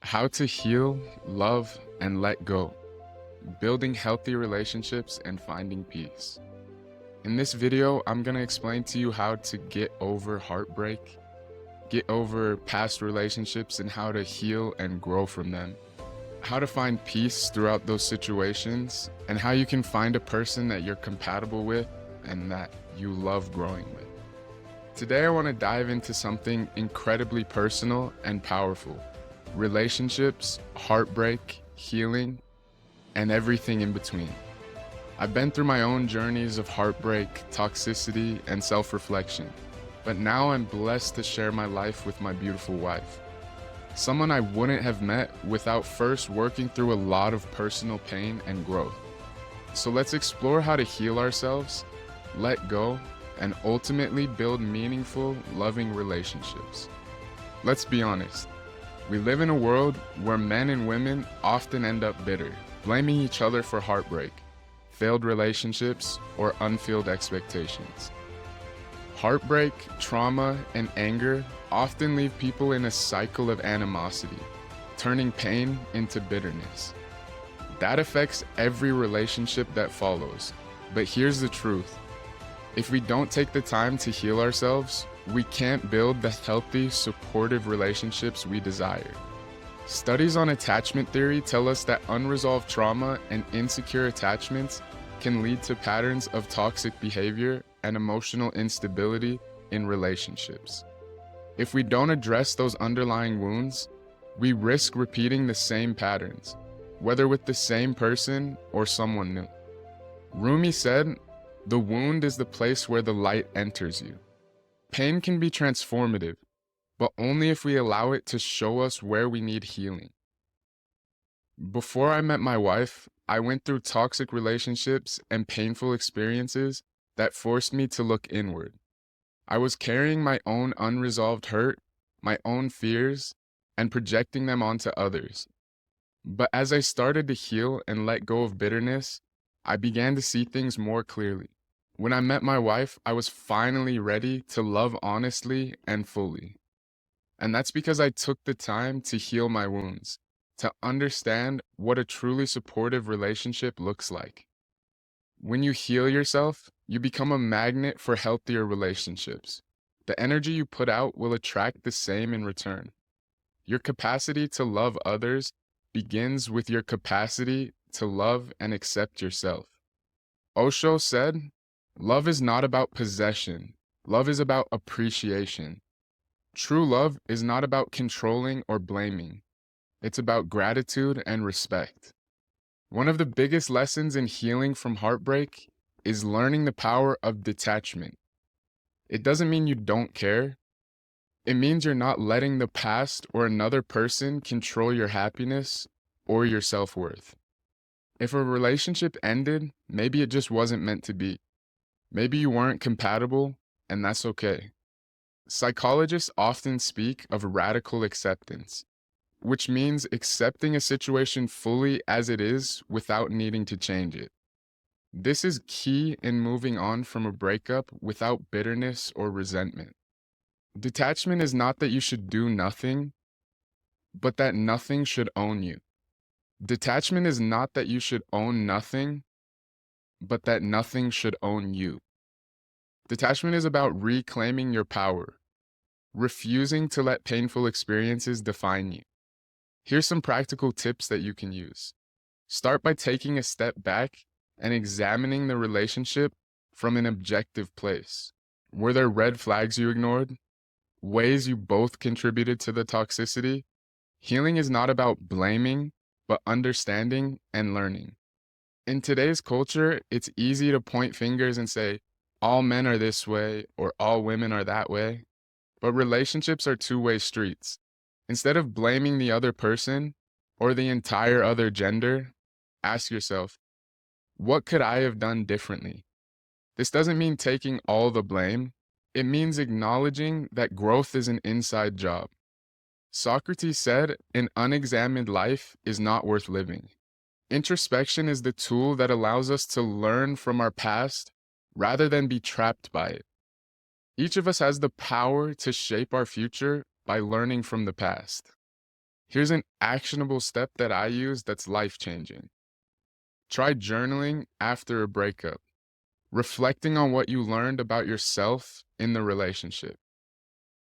How to heal, love, and let go. Building healthy relationships and finding peace. In this video, I'm going to explain to you how to get over heartbreak, get over past relationships, and how to heal and grow from them. How to find peace throughout those situations, and how you can find a person that you're compatible with and that you love growing with. Today, I want to dive into something incredibly personal and powerful. Relationships, heartbreak, healing, and everything in between. I've been through my own journeys of heartbreak, toxicity, and self-reflection, but now I'm blessed to share my life with my beautiful wife. Someone I wouldn't have met without first working through a lot of personal pain and growth. So let's explore how to heal ourselves, let go, and ultimately build meaningful, loving relationships. Let's be honest. We live in a world where men and women often end up bitter, blaming each other for heartbreak, failed relationships, or unfulfilled expectations. Heartbreak, trauma, and anger often leave people in a cycle of animosity, turning pain into bitterness. That affects every relationship that follows. But here's the truth. If we don't take the time to heal ourselves, we can't build the healthy, supportive relationships we desire. Studies on attachment theory tell us that unresolved trauma and insecure attachments can lead to patterns of toxic behavior and emotional instability in relationships. If we don't address those underlying wounds, we risk repeating the same patterns, whether with the same person or someone new. Rumi said, "The wound is the place where the light enters you." Pain can be transformative, but only if we allow it to show us where we need healing. Before I met my wife, I went through toxic relationships and painful experiences that forced me to look inward. I was carrying my own unresolved hurt, my own fears, and projecting them onto others. But as I started to heal and let go of bitterness, I began to see things more clearly. When I met my wife, I was finally ready to love honestly and fully. And that's because I took the time to heal my wounds, to understand what a truly supportive relationship looks like. When you heal yourself, you become a magnet for healthier relationships. The energy you put out will attract the same in return. Your capacity to love others begins with your capacity to love and accept yourself. Osho said, "Love is not about possession. Love is about appreciation. True love is not about controlling or blaming. It's about gratitude and respect." One of the biggest lessons in healing from heartbreak is learning the power of detachment. It doesn't mean you don't care. It means you're not letting the past or another person control your happiness or your self-worth. If a relationship ended, maybe it just wasn't meant to be. Maybe you weren't compatible, and that's okay. Psychologists often speak of radical acceptance, which means accepting a situation fully as it is without needing to change it. This is key in moving on from a breakup without bitterness or resentment. Detachment is not that you should do nothing, but that nothing should own you. Detachment is not that you should own nothing, but that nothing should own you. Detachment is about reclaiming your power, refusing to let painful experiences define you. Here's some practical tips that you can use. Start by taking a step back and examining the relationship from an objective place. Were there red flags you ignored? Ways you both contributed to the toxicity? Healing is not about blaming, but understanding and learning. In today's culture, it's easy to point fingers and say, all men are this way or all women are that way. But relationships are two-way streets. Instead of blaming the other person or the entire other gender, ask yourself, what could I have done differently? This doesn't mean taking all the blame. It means acknowledging that growth is an inside job. Socrates said, "An unexamined life is not worth living." Introspection is the tool that allows us to learn from our past rather than be trapped by it. Each of us has the power to shape our future by learning from the past. Here's an actionable step that I use that's life-changing. Try journaling after a breakup, reflecting on what you learned about yourself in the relationship.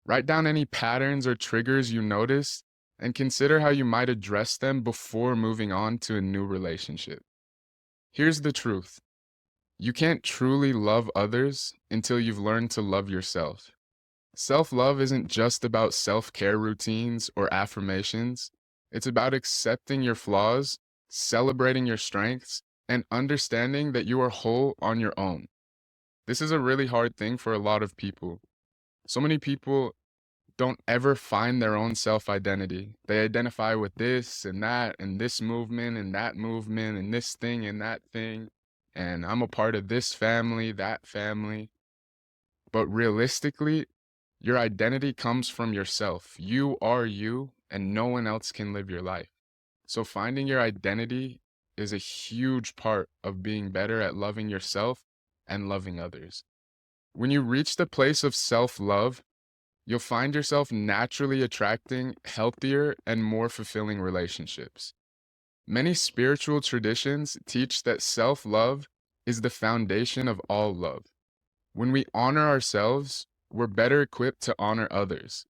Write down any patterns or triggers you notice and consider how you might address them before moving on to a new relationship. Here's the truth. You can't truly love others until you've learned to love yourself. Self-love isn't just about self-care routines or affirmations. It's about accepting your flaws, celebrating your strengths, and understanding that you are whole on your own. This is a really hard thing for a lot of people. So many people don't ever find their own self-identity. They identify with this and this movement and this thing and that thing. And I'm a part of this family, that family. But realistically, your identity comes from yourself. You are you, and no one else can live your life. So finding your identity is a huge part of being better at loving yourself and loving others. When you reach the place of self-love, you'll find yourself naturally attracting healthier and more fulfilling relationships. Many spiritual traditions teach that self-love is the foundation of all love. When we honor ourselves, we're better equipped to honor others.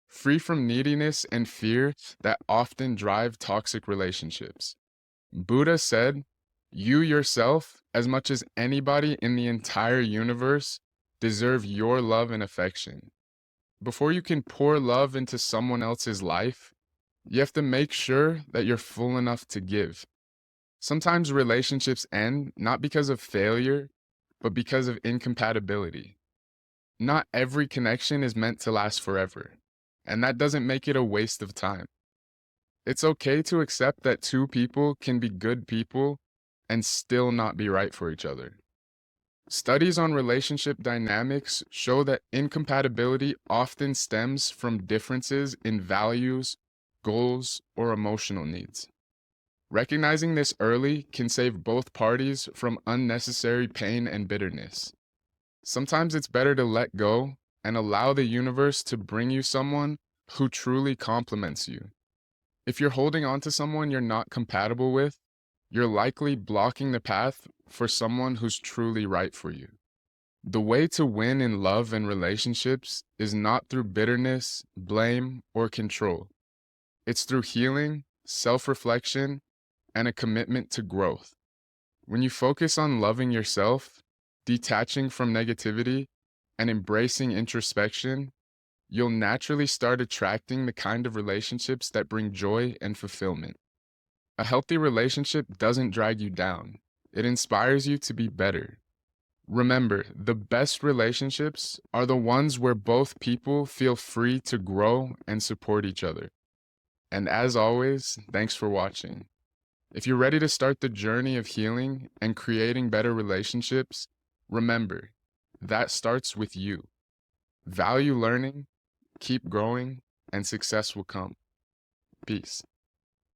Free from neediness and fear that often drive toxic relationships. Buddha said, "You yourself, as much as anybody in the entire universe, deserve your love and affection." Before you can pour love into someone else's life, you have to make sure that you're full enough to give. Sometimes relationships end not because of failure, but because of incompatibility. Not every connection is meant to last forever, and that doesn't make it a waste of time. It's okay to accept that two people can be good people and still not be right for each other. Studies on relationship dynamics show that incompatibility often stems from differences in values, goals, or emotional needs. Recognizing this early can save both parties from unnecessary pain and bitterness. Sometimes it's better to let go and allow the universe to bring you someone who truly complements you. If you're holding on to someone you're not compatible with, you're likely blocking the path for someone who's truly right for you. The way to win in love and relationships is not through bitterness, blame, or control. It's through healing, self-reflection, and a commitment to growth. When you focus on loving yourself, detaching from negativity, and embracing introspection, you'll naturally start attracting the kind of relationships that bring joy and fulfillment. A healthy relationship doesn't drag you down. It inspires you to be better. Remember, the best relationships are the ones where both people feel free to grow and support each other. And as always, thanks for watching. If you're ready to start the journey of healing and creating better relationships, remember, that starts with you. Value learning, keep growing, and success will come. Peace.